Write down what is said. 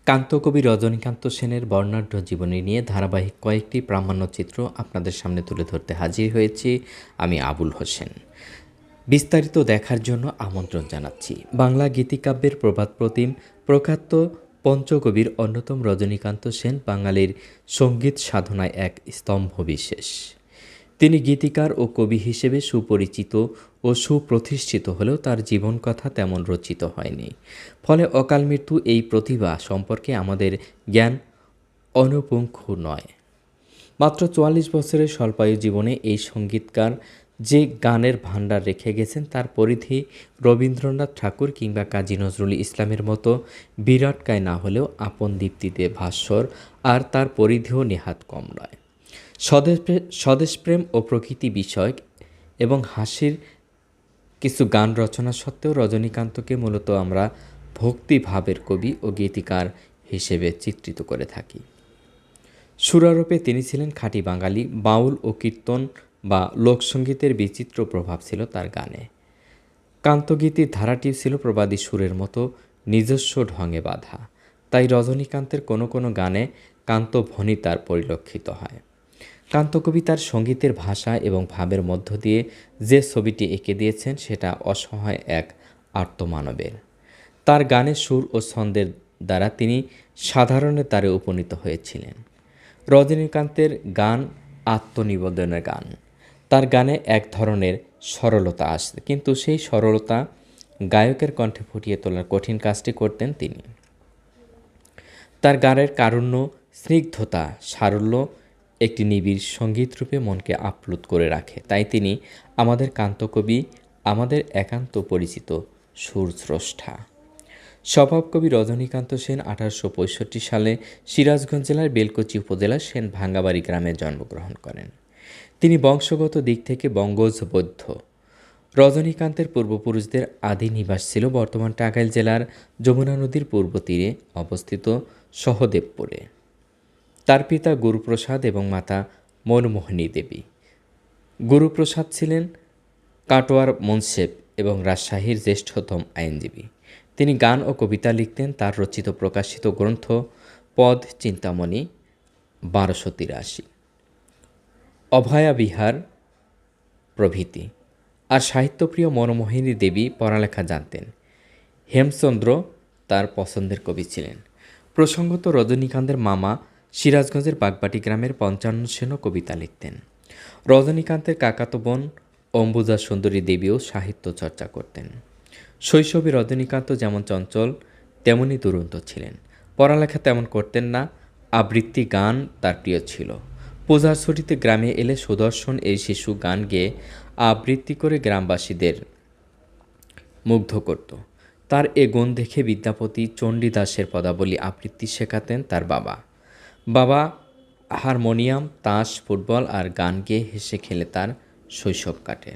কান্তকবি রজনীকান্ত সেনের বর্ণাঢ্য জীবনী নিয়ে ধারাবাহিক কয়েকটি প্রামাণ্যচিত্র আপনাদের সামনে তুলে ধরতে হাজির হয়েছি আমি আবুল হোসেন। বিস্তারিত দেখার জন্য আমন্ত্রণ জানাচ্ছি। বাংলা গীতিকাব্যের প্রবাদ প্রতিম প্রখ্যাত পঞ্চকবির অন্যতম রজনীকান্ত সেন বাঙালির সঙ্গীত সাধনায় এক স্তম্ভ বিশেষ। তিনি গীতিকার ও কবি হিসেবে সুপরিচিত ও সুপ্রতিষ্ঠিত হলেও তার জীবনকথা তেমন রচিত হয়নি। ফলে অকাল মৃত্যু এই প্রতিভা সম্পর্কে আমাদের জ্ঞান অনুপুঙ্খু নয়। মাত্র ৪৪ বছরের স্বল্পায়ু জীবনে এই সঙ্গীতকার যে গানের ভাণ্ডার রেখে গেছেন তার পরিধি রবীন্দ্রনাথ ঠাকুর কিংবা কাজী নজরুল ইসলামের মতো বিরাটকায় না হলেও আপন দীপ্তিতে ভাস্বর, আর তার পরিধিও নেহাত কম নয়। স্বদেশপ্রেম ও প্রকৃতি বিষয়ক এবং হাসির কিছু গান রচনা সত্ত্বেও রজনীকান্তকে মূলত আমরা ভক্তিভাবের কবি ও গীতিকার হিসেবে চিত্রিত করে থাকি। সুরারোপে তিনি ছিলেন খাঁটি বাঙালি। বাউল ও কীর্তন বা লোকসঙ্গীতের বিচিত্র প্রভাব ছিল তার গানে। কান্তগীতির ধারাটিও ছিল প্রবাদী সুরের মতো নিজস্ব ঢঙে বাঁধা। তাই রজনীকান্তের কোনো কোনো গানে কান্তধ্বনিতার পরিলক্ষিত হয়। কান্তকবি তার সঙ্গীতের ভাষা এবং ভাবের মধ্য দিয়ে যে ছবিটি এঁকে দিয়েছেন সেটা অসহায় এক আর্তমানবের। তার গানের সুর ও ছন্দের দ্বারা তিনি সাধারণের দ্বারে উপনীত হয়েছিলেন। রজনীকান্তের গান আত্মনিবেদনের গান। তার গানে এক ধরনের সরলতা আসে, কিন্তু সেই সরলতা গায়কের কণ্ঠে ফুটিয়ে তোলার কঠিন কাজটি করতেন তিনি। তার গানের কারুণ্য, স্নিগ্ধতা, সারল্য একটি নিবিড় সঙ্গীতরূপে মনকে আপ্লুত করে রাখে। তাই তিনি আমাদের কান্তকবি, আমাদের একান্ত পরিচিত সুরস্রষ্টা। স্বভাবকবি রজনীকান্ত সেন 1865 সালে সিরাজগঞ্জ জেলার বেলকুচি উপজেলার সেন ভাঙ্গাবাড়ি গ্রামে জন্মগ্রহণ করেন। তিনি বংশগত দিক থেকে বঙ্গজ বৌদ্ধ। রজনীকান্তের পূর্বপুরুষদের আদি নিবাস ছিল বর্তমান টাঙ্গাইল জেলার যমুনা নদীর পূর্ব তীরে অবস্থিত সহদেবপুরে। তার পিতা গুরুপ্রসাদ এবং মাতা মনমোহিনী দেবী। গুরুপ্রসাদ ছিলেন কাটোয়ার মুন্সেফ এবং রাজশাহীর জ্যেষ্ঠতম আইনজীবী। তিনি গান ও কবিতা লিখতেন। তার রচিত প্রকাশিত গ্রন্থ পদ চিন্তামণি 1283, অভয়া বিহার প্রভৃতি। আর সাহিত্যপ্রিয় মনমোহিনী দেবী পড়ালেখা জানতেন। হেমচন্দ্র তার পছন্দের কবি ছিলেন। প্রসঙ্গত রজনীকান্তের মামা সিরাজগঞ্জের বাগবাটি গ্রামের 55 সেনও কবিতা লিখতেন। রজনীকান্তের কাকাতো বোন অম্বুজা সুন্দরী দেবীও সাহিত্য চর্চা করতেন। শৈশবে রজনীকান্ত যেমন চঞ্চল তেমনি দুরন্ত ছিলেন। পড়ালেখা তেমন করতেন না। আবৃত্তি গান তার প্রিয় ছিল। পূজার ছুটিতে গ্রামে এলে সুদর্শন এই শিশু গান গেয়ে আবৃত্তি করে গ্রামবাসীদের মুগ্ধ করত। তার এ গুণ দেখে বিদ্যাপতি চণ্ডীদাসের পদাবলী আবৃত্তি শেখাতেন তার বাবা। বাবা হারমোনিয়াম, তাস, ফুটবল আর গান গেয়ে হেসে খেলে তার শৈশব কাটে।